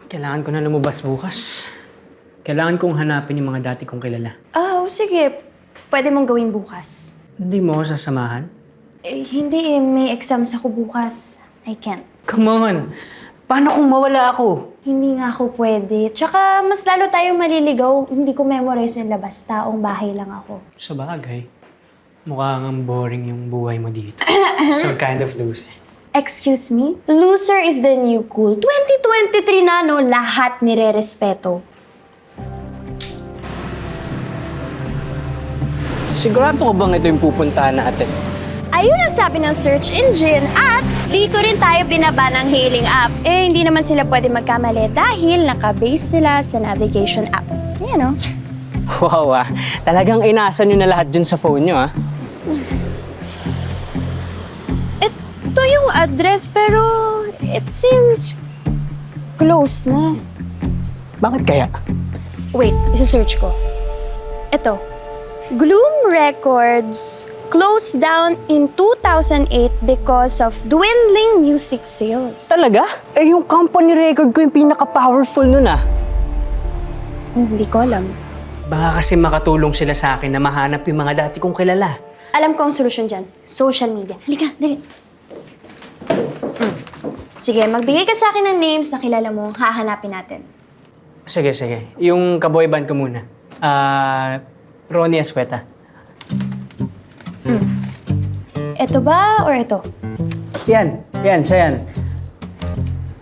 Kailangan ko na lumabas bukas. Kailangan kong hanapin yung mga dati kong kilala. Sige. Pwede mong gawin bukas. Hindi mo ako sasamahan? Hindi eh. May exams ako bukas. I can't. Come on! Paano kung mawala ako? Hindi nga ako pwede. Tsaka mas lalo tayong maliligaw. Hindi ko memorize yung labas. Taong bahay lang ako. Sa bagay, mukhang boring yung buhay mo dito. So kind of losing. Excuse me? Loser is the new cool. 2023 na, no? Lahat nire-respeto. Sigurado ko bang ito yung pupuntahan natin? Ayun ang sabi ng search engine at dito rin tayo binaba ng hailing app. Hindi naman sila pwede magkamali dahil nakabase sila sa navigation app. Ayan, no? Wow talagang inasa nyo na lahat dyan sa phone nyo Ito yung address pero it seems close na. Bakit kaya? Wait, isa-search ko. Ito. Gloom Records closed down in 2008 because of dwindling music sales. Talaga? Yung company record ko yung pinaka-powerful nun Hindi ko alam. Baka kasi makatulong sila sa akin na mahanap yung mga dati kong kilala. Alam ko ang solusyon dyan. Social media. Halika, dali. Sige, magbigay ka sa akin ng names na kilala mo. Hahanapin natin. Sige. Yung kaboy band ko muna. Ronnie Escueta. Ito ba or ito? Yan, siya yan.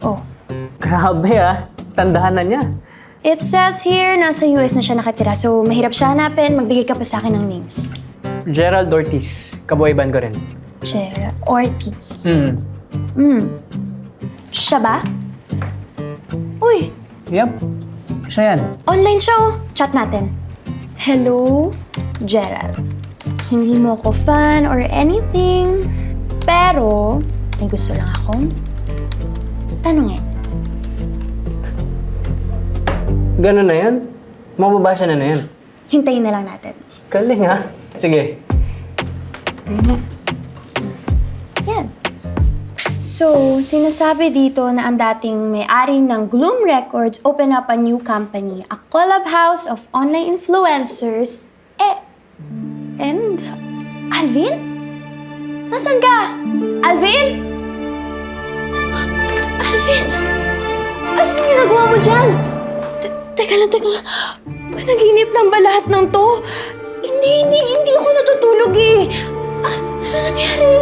Oh. Grabe tandahan na niya. It says here, nasa US na siya nakatira. So, mahirap siya hanapin. Magbigay ka pa sa akin ng names. Gerald Ortiz, kaboy band ko rin. Chera Ortiz. Siya ba? Uy, Yep, siya yan. online siya oh. Chat natin. Hello, Gerald. Hindi mo ako fan or anything. Pero, may gusto lang akong tanungin. Ganun na yan? Mababasa na yan? Hintayin na lang natin. Galing Sige. Yan. So, sinasabi dito na ang dating may-ari ng Gloom Records open up a new company, a clubhouse of online influencers. And Alvin? Nasaan ka? Alvin? Alvin! Anong ginagawa mo dyan? Teka lang. Panaginip lang ba lahat ng to? Hindi ako natutulog eh. Ano nangyari?